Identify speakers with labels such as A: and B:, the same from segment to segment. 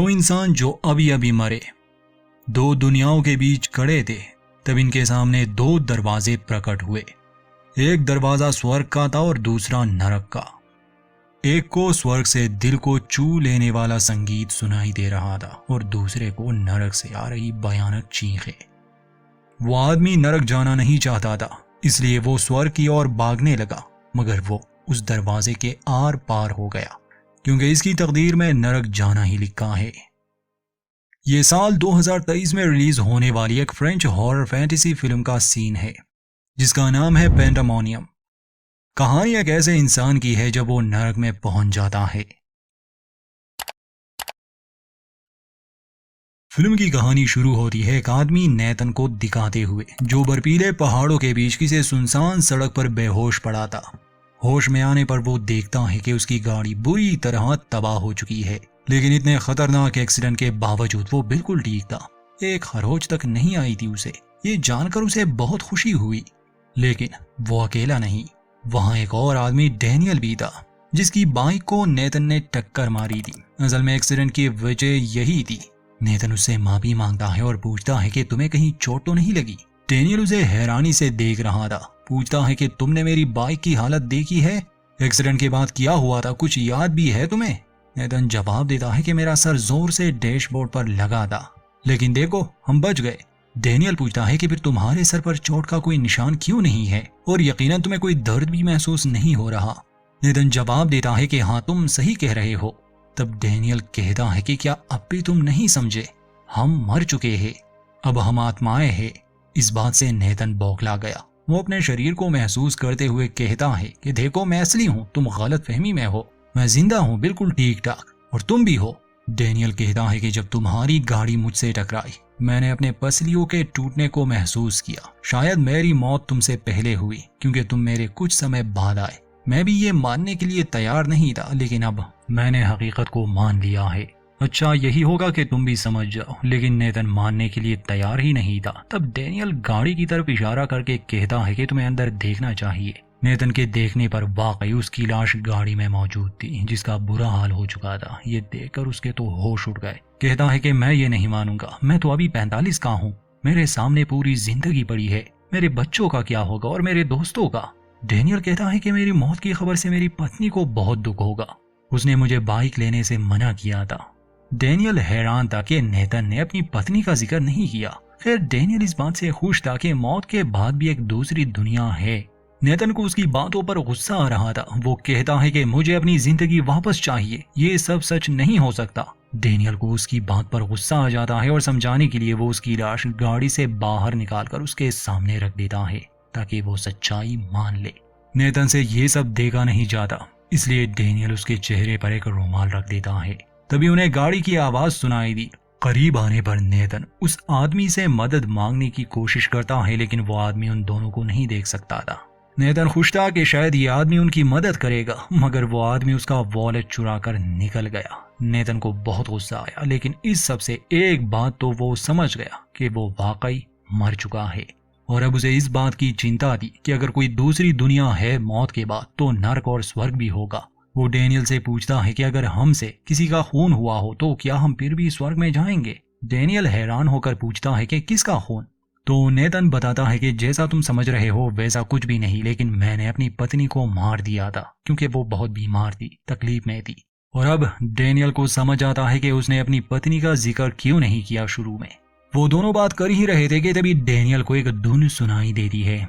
A: दो इंसान जो अभी अभी मरे, दो दुनियाओं के बीच खड़े थे। तब इनके सामने दो दरवाजे प्रकट हुए। एक दरवाजा स्वर्ग का था और दूसरा नरक का। एक को स्वर्ग से दिल को छू लेने वाला संगीत सुनाई दे रहा था और दूसरे को नरक से आ रही भयानक चीखें। वो आदमी नरक जाना नहीं चाहता था, इसलिए वो स्वर्ग की ओर भागने लगा, मगर वो उस दरवाजे के आर पार हो गया, क्योंकि इसकी तकदीर में नरक जाना ही लिखा है। ये साल 2023 में रिलीज होने वाली एक फ्रेंच हॉरर फैंटेसी फिल्म का सीन है, जिसका नाम है पेंडेमोनियम। कहानी एक ऐसे इंसान की है जब वो नरक में पहुंच जाता है। फिल्म की कहानी शुरू होती है एक आदमी नेतन को दिखाते हुए, जो बर्फीले पहाड़ों के बीच किसी सुनसान सड़क पर बेहोश पड़ा था। होश में आने पर वो देखता है कि उसकी गाड़ी बुरी तरह तबाह हो चुकी है, लेकिन इतने खतरनाक एक्सीडेंट के बावजूद वो बिल्कुल ठीक था। एक खरोच तक नहीं आई थी उसे। ये जानकर उसे बहुत खुशी हुई, लेकिन वो अकेला नहीं, वहां एक और आदमी डैनियल भी था, जिसकी बाइक को नेतन ने टक्कर मारी थी। असल में एक्सीडेंट की वजह यही थी। नेतन उससे माफी मांगता है और पूछता है कि तुम्हें कहीं चोट तो नहीं लगी। डैनियल उसे हैरानी से देख रहा था, पूछता है कि तुमने मेरी बाइक की हालत देखी है? एक्सीडेंट के बाद क्या हुआ था, कुछ याद भी है तुम्हें? नेतन जवाब देता है कि मेरा सर जोर से डैशबोर्ड पर लगा था, लेकिन देखो हम बच गए। डैनियल पूछता है कि फिर तुम्हारे सर पर चोट का कोई निशान क्यों नहीं है, और यकीनन तुम्हें कोई दर्द भी महसूस नहीं हो रहा? नेतन जवाब देता है कि हाँ, तुम सही कह रहे हो। तब डैनियल कहता है कि क्या अब भी तुम नहीं समझे? हम मर चुके हैं, अब हम आत्माएं हैं। इस बात से नेतन बौखला गया। वो अपने शरीर को महसूस करते हुए कहता है कि देखो, मैं असली हूँ, तुम गलत फहमी में हो। मैं जिंदा हूँ, बिल्कुल ठीक ठाक, और तुम भी हो। डैनियल कहता है कि जब तुम्हारी गाड़ी मुझसे टकराई, मैंने अपने पसलियों के टूटने को महसूस किया। शायद मेरी मौत तुमसे पहले हुई, क्योंकि तुम मेरे कुछ समय बाद आए। मैं भी ये मानने के लिए तैयार नहीं था, लेकिन अब मैंने हकीकत को मान लिया है। अच्छा, यही होगा कि तुम भी समझ जाओ। लेकिन नेतन मानने के लिए तैयार ही नहीं था। तब डैनियल गाड़ी की तरफ इशारा करके कहता है कि तुम्हें अंदर देखना चाहिए। नेतन के देखने पर वाकई उसकी लाश गाड़ी में मौजूद थी, जिसका बुरा हाल हो चुका था। ये देखकर उसके तो होश उड़ गए। कहता है कि मैं ये नहीं मानूंगा, मैं तो अभी 45 का हूँ, मेरे सामने पूरी जिंदगी पड़ी है। मेरे बच्चों का क्या होगा और मेरे दोस्तों का? डैनियल कहता है कि मेरी मौत की खबर से मेरी पत्नी को बहुत दुख होगा, उसने मुझे बाइक लेने से मना किया था। डैनियल हैरान था कि नेतन ने अपनी पत्नी का जिक्र नहीं किया। खैर, डैनियल इस बात से खुश था कि मौत के बाद भी एक दूसरी दुनिया है। नेतन को उसकी बातों पर गुस्सा आ रहा था। वो कहता है कि मुझे अपनी जिंदगी वापस चाहिए, ये सब सच नहीं हो सकता। डैनियल को उसकी बात पर गुस्सा आ जाता है और समझाने के लिए वो उसकी लाश गाड़ी से बाहर निकालकर उसके सामने रख देता है, ताकि वो सच्चाई मान ले। नेतन से ये सब देखा नहीं जाता, इसलिए डैनियल उसके चेहरे पर एक रुमाल रख देता है। तभी उन्हें गाड़ी की आवाज सुनाई दी। करीब आने पर नेतन उस आदमी से मदद मांगने की कोशिश करता है, लेकिन वो आदमी उन दोनों को नहीं देख सकता था। नेतन खुश था कि शायद ये आदमी उनकी मदद करेगा, मगर वो आदमी उसका वॉलेट चुरा कर निकल गया। नेतन को बहुत गुस्सा आया, लेकिन इस सब से एक बात तो वो समझ गया कि वो वाकई मर चुका है, और अब उसे इस बात की चिंता थी कि अगर कोई दूसरी दुनिया है मौत के बाद, तो नर्क और स्वर्ग भी होगा। वो डैनियल से पूछता है कि अगर हमसे किसी का खून हुआ हो तो क्या हम फिर भी स्वर्ग में जाएंगे? डैनियल हैरान होकर पूछता है कि किसका खून? तो नेतन बताता है कि जैसा तुम समझ रहे हो वैसा कुछ भी नहीं, लेकिन मैंने अपनी पत्नी को मार दिया था, क्योंकि वो बहुत बीमार थी, तकलीफ में थी। और अब डैनियल को समझ आता है कि उसने अपनी पत्नी का जिक्र क्यों नहीं किया शुरू में। वो दोनों बात कर ही रहे थे कि तभी डैनियल को एक धुन सुनाई देती है,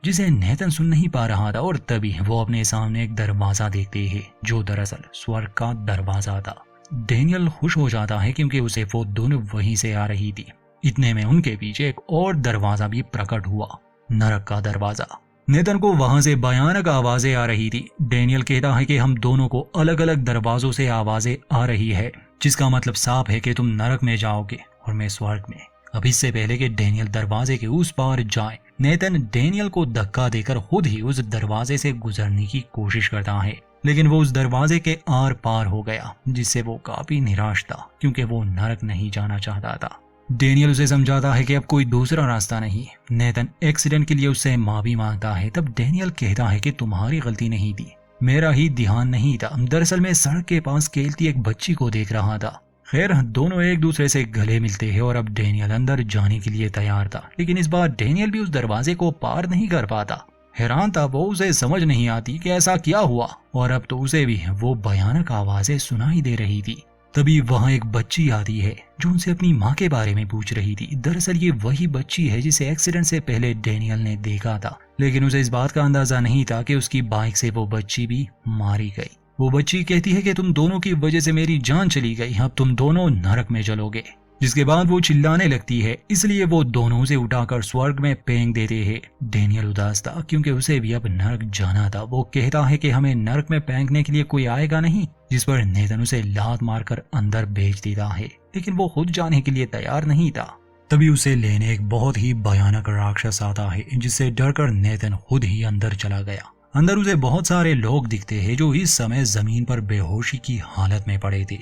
A: जिसे नेतन सुन नहीं पा रहा था। और तभी वो अपने सामने एक दरवाजा देखते हैं, जो दरअसल स्वर्ग का दरवाजा था। डैनियल खुश हो जाता है, क्योंकि उसे वो धुन वहीं से आ रही थी। इतने में उनके पीछे एक और दरवाजा भी प्रकट हुआ, नरक का दरवाजा। नेतन को वहां से भयानक आवाजें आ रही थी। डैनियल कहता है कि हम दोनों को अलग अलग दरवाजों से आवाजें आ रही है, जिसका मतलब साफ है कि तुम नरक में जाओगे और मैं स्वर्ग में। अब इससे पहले कि डैनियल दरवाजे के उस पार जाए, नेतन डैनियल को धक्का देकर खुद ही उस दरवाजे से गुजरने की कोशिश करता है, लेकिन वो उस दरवाजे के आर पार हो गया, जिससे वो काफी निराश था, क्योंकि वो नरक नहीं जाना चाहता था। डैनियल उसे समझाता है कि अब कोई दूसरा रास्ता नहीं। नेतन एक्सीडेंट के लिए उससे माफी मांगता है। तब डैनियल कहता है कि तुम्हारी गलती नहीं थी, मेरा ही ध्यान नहीं था। दरअसल मैं सड़क के पास खेलती एक बच्ची को देख रहा था। खैर, दोनों एक दूसरे से गले मिलते हैं और अब डेनियल अंदर जाने के लिए तैयार था, लेकिन इस बार डेनियल भी उस दरवाजे को पार नहीं कर पाता। हैरान था वो, उसे समझ नहीं आती कि ऐसा क्या हुआ, और अब तो उसे भी वो भयानक आवाजें सुनाई दे रही थी। तभी वहां एक बच्ची आती है जो उनसे अपनी माँ के बारे में पूछ रही थी। दरअसल ये वही बच्ची है जिसे एक्सीडेंट से पहले डेनियल ने देखा था, लेकिन उसे इस बात का अंदाजा नहीं था कि उसकी बाइक से वो बच्ची भी मारी गई। वो बच्ची कहती है कि तुम दोनों की वजह से मेरी जान चली गई, अब तुम दोनों नरक में चलोगे। जिसके बाद वो चिल्लाने लगती है, इसलिए वो दोनों उसे उठाकर स्वर्ग में फेंक देते हैं। डेनियल उदास था क्योंकि उसे भी अब नरक जाना था। वो कहता है कि हमें नरक में फेंकने के लिए कोई आएगा नहीं, जिस पर नेथन उसे लात मारकर अंदर भेज देता है, लेकिन वो खुद जाने के लिए तैयार नहीं था। तभी उसे लेने एक बहुत ही भयानक राक्षस आता है, जिससे डरकर नेथन खुद ही अंदर चला गया। अंदर उसे बहुत सारे लोग दिखते हैं जो इस समय जमीन पर बेहोशी की हालत में पड़े थे।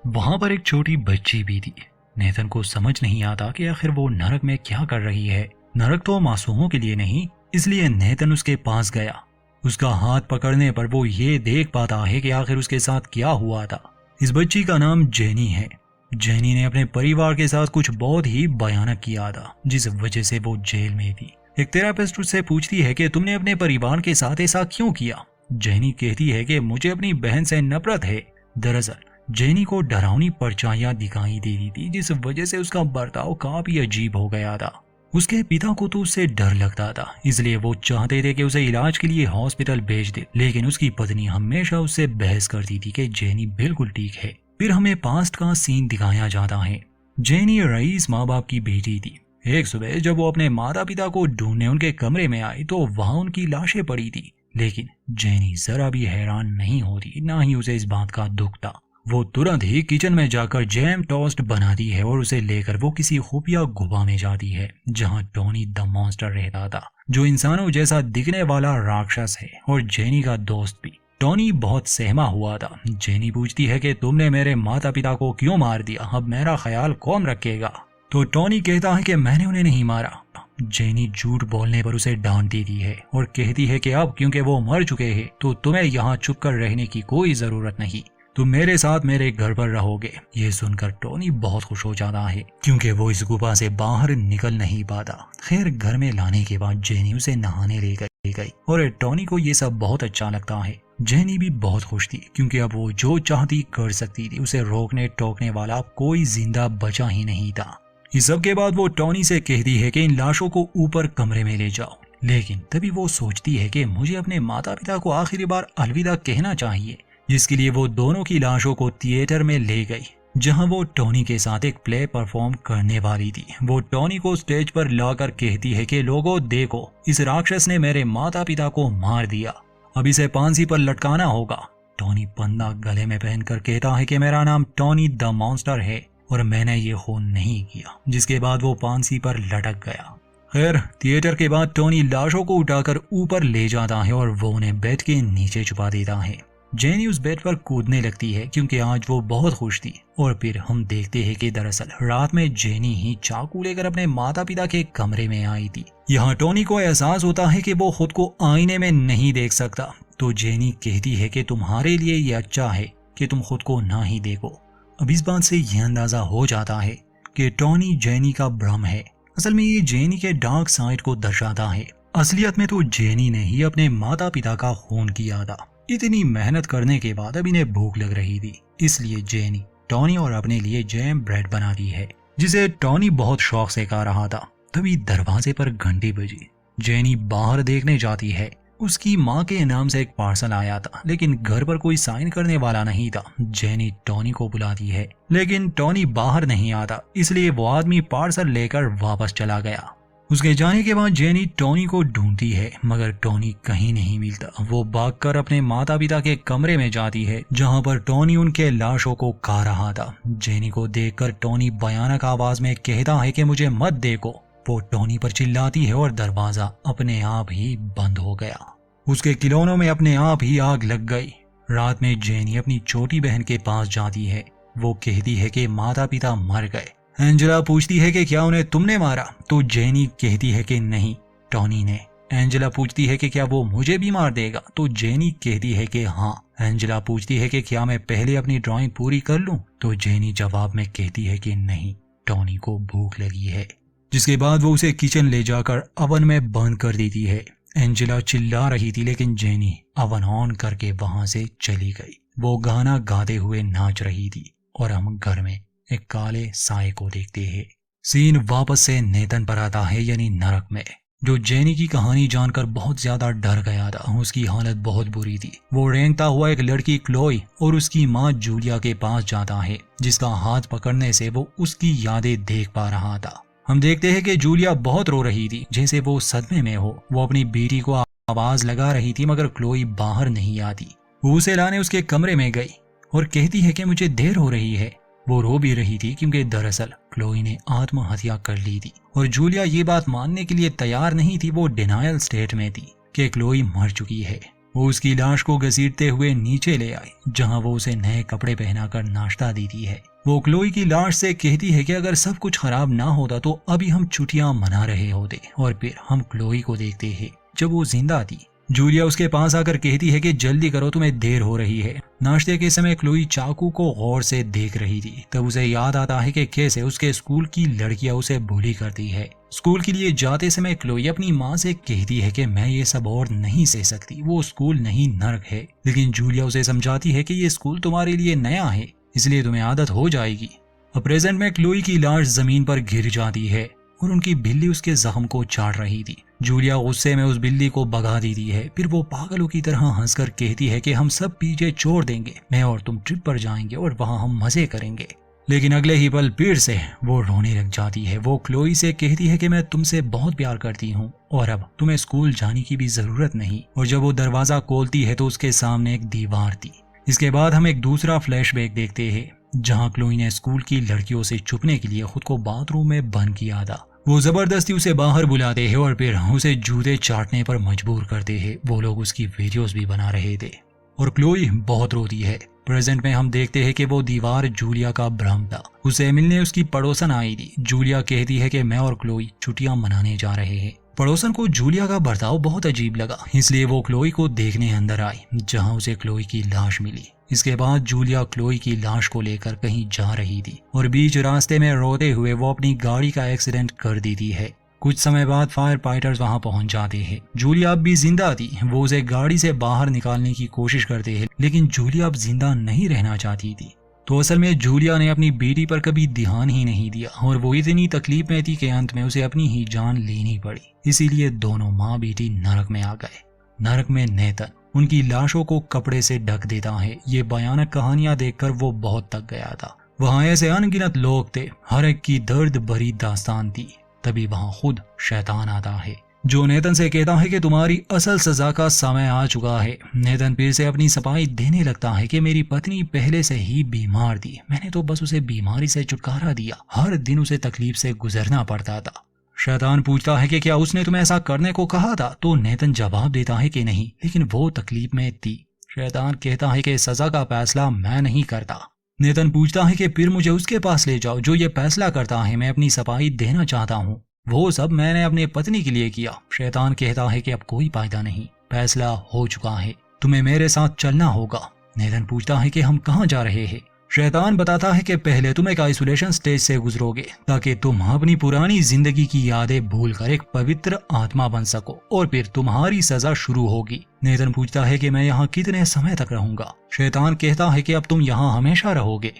A: वहां पर एक छोटी बच्ची भी थी। नेथन को समझ नहीं आता कि आखिर वो नरक में क्या कर रही है। नरक तो मासूमों के लिए नहीं, इसलिए नेथन उसके पास गया। उसका हाथ पकड़ने पर वो ये देख पाता है कि आखिर उसके साथ क्या हुआ था। इस बच्ची का नाम जेनी है। जेनी ने अपने परिवार के साथ कुछ बहुत ही भयानक किया था, जिस वजह से वो जेल में थी। एक थेरापिस्ट उससे पूछती है कि तुमने अपने परिवार के साथ ऐसा क्यों किया। जेनी कहती है कि मुझे अपनी बहन से नफरत है। दरअसल जेनी को डरावनी परछाइयां दिखाई दे रही थी, जिस वजह से उसका बर्ताव काफी अजीब हो गया था। उसके पिता को तो उससे डर लगता था, इसलिए वो चाहते थे कि उसे इलाज के लिए हॉस्पिटल भेज दे, लेकिन उसकी पत्नी हमेशा उससे बहस करती थी कि जेनी बिल्कुल ठीक है। फिर हमें पास्ट का सीन दिखाया जाता है। जेनी रईस माँ बाप की बेटी थी। एक सुबह जब वो अपने माता पिता को ढूंढने उनके कमरे में आई तो वहां उनकी लाशें पड़ी थी, लेकिन जेनी जरा भी हैरान नहीं होती, ना ही उसे इस बात का दुख था। वो तुरंत ही किचन में जाकर जैम टोस्ट बनाती है और उसे लेकर वो किसी खुफिया गुफा में जाती है, जहां टोनी द मॉन्स्टर रहता था, जो इंसानों जैसा दिखने वाला राक्षस है और जेनी का दोस्त भी। टोनी बहुत सहमा हुआ था। जेनी पूछती है कि तुमने मेरे माता पिता को क्यों मार दिया, अब मेरा ख्याल कौन रखेगा। तो टोनी कहता है कि मैंने उन्हें नहीं मारा। जेनी झूठ बोलने पर उसे डांट देती है और कहती है कि अब क्योंकि वो मर चुके हैं तो तुम्हें यहाँ छुप कर रहने की कोई जरूरत नहीं, तुम मेरे साथ मेरे घर पर रहोगे। ये सुनकर टोनी बहुत खुश हो जाता है क्योंकि वो इस गुफा से बाहर निकल नहीं पाता। खैर, घर में लाने के बाद जेनी उसे नहाने ले गई और टोनी को ये सब बहुत अच्छा लगता है। जेनी भी बहुत खुश थी क्योंकि अब वो जो चाहती कर सकती थी। उसे रोकने टोकने वाला कोई जिंदा बचा ही नहीं था। इस सब के बाद वो टोनी से कहती है कि इन लाशों को ऊपर कमरे में ले जाओ, लेकिन तभी वो सोचती है कि मुझे अपने माता पिता को आखिरी बार अलविदा कहना चाहिए, जिसके लिए वो दोनों की लाशों को थिएटर में ले गई, जहां वो टोनी के साथ एक प्ले परफॉर्म करने वाली थी। वो टोनी को स्टेज पर लाकर कहती है कि लोगों देखो, इस राक्षस ने मेरे माता पिता को मार दिया, अब इसे फांसी पर लटकाना होगा। टोनी पन्ना गले में पहनकर कहता है कि मेरा नाम टोनी द मॉन्स्टर है और मैंने ये खून नहीं किया, जिसके बाद वो फांसी पर लटक गया। खैर, थिएटर के बाद टोनी लाशों को उठाकर ऊपर ले जाता है और वो उन्हें बेड के नीचे छुपा देता है। जेनी उस बेड पर कूदने लगती है क्योंकि आज वो बहुत खुश थी। और फिर हम देखते हैं कि दरअसल रात में जेनी ही चाकू लेकर अपने माता पिता के कमरे में आई थी। यहाँ टोनी को एहसास होता है कि वो खुद को आईने में नहीं देख सकता, तो जेनी कहती है कि तुम्हारे लिए ये अच्छा है कि तुम खुद को ना ही देखो। अब इस बात से यह अंदाजा हो जाता है कि टोनी जेनी का भ्रम है। असल में ये जेनी के डार्क साइड को दर्शाता है। असलियत में तो जेनी ने ही अपने माता पिता का खून किया था। इतनी मेहनत करने के बाद अब इन्हें भूख लग रही थी, इसलिए जेनी टोनी और अपने लिए जैम ब्रेड बनाती है, जिसे टोनी बहुत शौक से खा रहा था। तभी दरवाजे पर घंटी बजी। जेनी बाहर देखने जाती है। उसकी माँ के नाम से एक पार्सल आया था, लेकिन घर पर कोई साइन करने वाला नहीं था। जेनी टोनी को बुलाती है, लेकिन टोनी बाहर नहीं आता, इसलिए वो आदमी पार्सल लेकर वापस चला गया। उसके जाने के बाद जेनी टोनी को ढूंढती है, मगर टोनी कहीं नहीं मिलता। वो भागकर अपने माता पिता के कमरे में जाती है, जहां पर टोनी उनके लाशों को खा रहा था। जेनी को देखकर टोनी भयानक आवाज में कहता है कि मुझे मत देखो। वो टोनी पर चिल्लाती है और दरवाजा अपने आप ही बंद हो गया। उसके खिलौनों में अपने आप ही आग लग गई। रात में जेनी अपनी छोटी बहन के पास जाती है। वो कहती है कि माता पिता मर गए। एंजेला पूछती है कि क्या उन्हें तुमने मारा, तो जेनी कहती है कि नहीं, टोनी ने। एंजेला पूछती है कि क्या वो मुझे भी मार देगा, तो जेनी कहती है कि हाँ। एंजेला पूछती है कि क्या मैं पहले अपनी ड्राइंग पूरी कर लूं, तो जेनी जवाब में कहती है कि नहीं, टॉनी को भूख लगी है। जिसके बाद वो उसे किचन ले जाकर अवन में बंद कर देती है। एंजेला चिल्ला रही थी लेकिन जेनी अवन ऑन करके वहां से चली गई। वो गाना गाते हुए नाच रही थी और हम घर में एक काले साए को देखते हैं। सीन वापस से नेतन पर आता है, यानी नरक में, जो जेनी की कहानी जानकर बहुत ज्यादा डर गया था। उसकी हालत बहुत बुरी थी। वो रेंगता हुआ एक लड़की क्लोई और उसकी माँ जूलिया के पास जाता है, जिसका हाथ पकड़ने से वो उसकी यादें देख पा रहा था। हम देखते हैं कि जूलिया बहुत रो रही थी, जैसे वो सदमे में हो। वो अपनी बेटी को आवाज लगा रही थी मगर क्लोई बाहर नहीं आती। वो उसे लाने उसके कमरे में गई और कहती है कि मुझे देर हो रही है। वो रो भी रही थी क्योंकि दरअसल क्लोई ने आत्महत्या कर ली थी और जूलिया ये बात मानने के लिए तैयार नहीं थी। वो डिनायल स्टेट में थी कि क्लोई मर चुकी है। वो उसकी लाश को घसीटते हुए नीचे ले आई, जहां वो उसे नए कपड़े पहनाकर नाश्ता देती है। वो क्लोई की लाश से कहती है कि अगर सब कुछ खराब ना होता तो अभी हम छुट्टियां मना रहे होते। और फिर हम क्लोई को देखते हैं जब वो जिंदा थी। जूलिया उसके पास आकर कहती है कि जल्दी करो, तुम्हें देर हो रही है। नाश्ते के समय क्लोई चाकू को गौर से देख रही थी। तब उसे याद आता है कि कैसे उसके स्कूल की लड़कियां उसे बुली करती है। स्कूल के लिए जाते समय क्लोई अपनी माँ से कहती है कि मैं ये सब और नहीं सह सकती, वो स्कूल नहीं नर्क है। लेकिन जूलिया उसे समझाती है कि ये स्कूल तुम्हारे लिए नया है, इसलिए तुम्हें आदत हो जाएगी। अब प्रेजेंट में क्लोई की लाश जमीन पर गिर जाती है और उनकी बिल्ली उसके जख्म को चाट रही थी। जूलिया गुस्से में उस बिल्ली को भगा देती है। फिर वो पागलों की तरह हंसकर कहती है कि हम सब पीछे छोड़ देंगे, मैं और तुम ट्रिप पर जाएंगे और वहां हम मजे करेंगे। लेकिन अगले ही पल फिर से वो रोने लग जाती है। वो क्लोई से कहती है कि मैं तुमसे बहुत प्यार करती हूँ और अब तुम्हें स्कूल जाने की भी जरूरत नहीं। और जब वो दरवाजा खोलती है तो उसके सामने एक दीवार थी। इसके बाद हम एक दूसरा फ्लैशबैक देखते हैं, जहाँ क्लोई ने स्कूल की लड़कियों से छुपने के लिए खुद को बाथरूम में बंद किया था। वो जबरदस्ती उसे बाहर बुलाते हैं और फिर उसे जूते चाटने पर मजबूर करते हैं। वो लोग उसकी वीडियोस भी बना रहे थे और क्लोई बहुत रोती है। प्रेजेंट में हम देखते हैं कि वो दीवार जूलिया का भ्रम था। उसे मिलने उसकी पड़ोसन आई थी। जूलिया कहती है कि मैं और क्लोई छुट्टियां मनाने जा रहे हैं। पड़ोसन को जूलिया का बर्ताव बहुत अजीब लगा, इसलिए वो क्लोई को देखने अंदर आई, जहां उसे क्लोई की लाश मिली। इसके बाद जूलिया क्लोई की लाश को लेकर कहीं जा रही थी और बीच रास्ते में रोते हुए वो अपनी गाड़ी का एक्सीडेंट कर देती है। कुछ समय बाद फायर फाइटर्स वहां पहुंच जाते हैं। जूलिया अब भी जिंदा थी। वो उसे गाड़ी से बाहर निकालने की कोशिश करते हैं, लेकिन जूलिया अब जिंदा नहीं रहना चाहती थी। तो असल में जूलिया ने अपनी बेटी पर कभी ध्यान ही नहीं दिया और वो इतनी तकलीफ में थी कि अंत में उसे अपनी ही जान लेनी पड़ी। इसीलिए दोनों माँ बेटी नरक में आ गए। नरक में नेतन उनकी लाशों को कपड़े से ढक देता है। ये भयानक कहानियां देखकर वो बहुत थक गया था। वहाँ ऐसे अनगिनत लोग थे, हर एक की दर्द भरी दास्तान थी। तभी वहाँ खुद शैतान आता है, जो नेतन से कहता है कि तुम्हारी असल सजा का समय आ चुका है। नेतन फिर से अपनी सफाई देने लगता है कि मेरी पत्नी पहले से ही बीमार थी, मैंने तो बस उसे बीमारी से छुटकारा दिया, हर दिन उसे तकलीफ से गुजरना पड़ता था। शैतान पूछता है कि क्या उसने तुम्हें ऐसा करने को कहा था, तो नेतन जवाब देता है कि नहीं, लेकिन वो तकलीफ में थी। शैतान कहता है कि सजा का फैसला मैं नहीं करता। नेतन पूछता है कि फिर मुझे उसके पास ले जाओ जो ये फैसला करता है, मैं अपनी सफाई देना चाहता हूँ, वो सब मैंने अपनी पत्नी के लिए किया। शैतान कहता है कि अब कोई फायदा नहीं, फैसला हो चुका है, तुम्हें मेरे साथ चलना होगा। नेतन पूछता है कि हम कहाँ जा रहे हैं। शैतान बताता है कि पहले तुम एक आइसोलेशन स्टेज से गुजरोगे ताकि तुम अपनी पुरानी जिंदगी की यादें भूलकर एक पवित्र आत्मा बन सको और फिर तुम्हारी सजा शुरू होगी। नेतन पूछता है कि मैं यहाँ कितने समय तक रहूंगा। शैतान कहता है कि अब तुम यहाँ हमेशा रहोगे।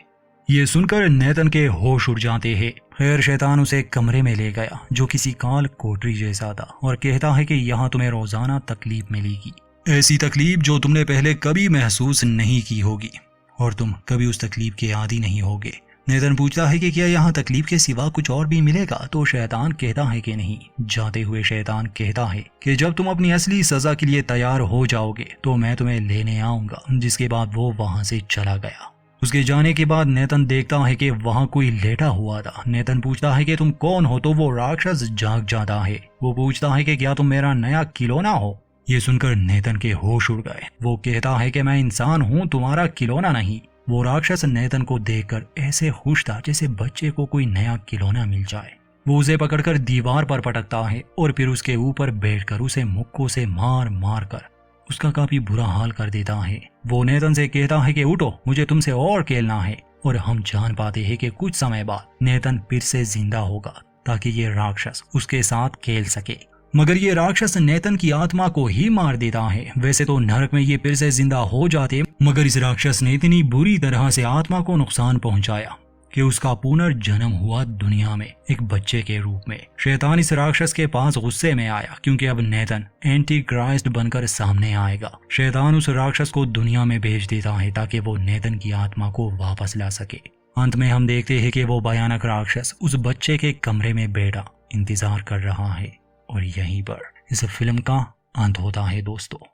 A: ये सुनकर नेतन के होश उड़ जाते हैं। खैर शैतान उसे कमरे में ले गया जो किसी काल कोठरी जैसा था और कहता है कि यहाँ तुम्हें रोजाना तकलीफ मिलेगी, ऐसी तकलीफ जो तुमने पहले कभी महसूस नहीं की होगी और तुम कभी उस तकलीफ के आदी नहीं होगे। नेतन पूछता है कि क्या यहाँ तकलीफ के सिवा कुछ और भी मिलेगा, तो शैतान कहता है कि नहीं। जाते हुए शैतान कहता है कि जब तुम अपनी असली सजा के लिए तैयार हो जाओगे तो मैं तुम्हें लेने आऊंगा। जिसके बाद वो वहां से चला गया। उसके जाने के बाद नेतन देखता है कि वहां कोई लेटा हुआ था। नेतन पूछता है कि तुम कौन हो, तो वो राक्षस जाग जाता है। वो पूछता है कि क्या तुम मेरा नया खिलौना हो। ये सुनकर नेतन के होश उड़ गए। वो कहता है कि मैं इंसान हूँ, तुम्हारा खिलौना नहीं। वो राक्षस नेतन को देखकर ऐसे खुश था जैसे बच्चे को कोई नया खिलौना मिल जाए। वो उसे पकड़कर दीवार पर पटकता है और फिर उसके ऊपर बैठकर उसे मुक्कों से मार मार कर उसका काफी बुरा हाल कर देता है। वो नेतन से कहता है कि उठो, मुझे तुमसे और खेलना है। और हम जान पाते हैं कि कुछ समय बाद नेतन फिर से जिंदा होगा ताकि ये राक्षस उसके साथ खेल सके। मगर ये राक्षस नेतन की आत्मा को ही मार देता है। वैसे तो नरक में ये फिर से जिंदा हो जाते, मगर इस राक्षस ने इतनी बुरी तरह से आत्मा को नुकसान पहुंचाया कि उसका पुनर्जन्म हुआ दुनिया में एक बच्चे के रूप में। शैतान इस राक्षस के पास गुस्से में आया क्योंकि अब नेतन एंटी क्राइस्ट बनकर सामने आएगा। शैतान उस राक्षस को दुनिया में भेज देता है ताकि वो नेतन की आत्मा को वापस ला सके। अंत में हम देखते हैं कि वो भयानक राक्षस उस बच्चे के कमरे में बैठा इंतजार कर रहा है और यहीं पर इस फिल्म का अंत होता है दोस्तों।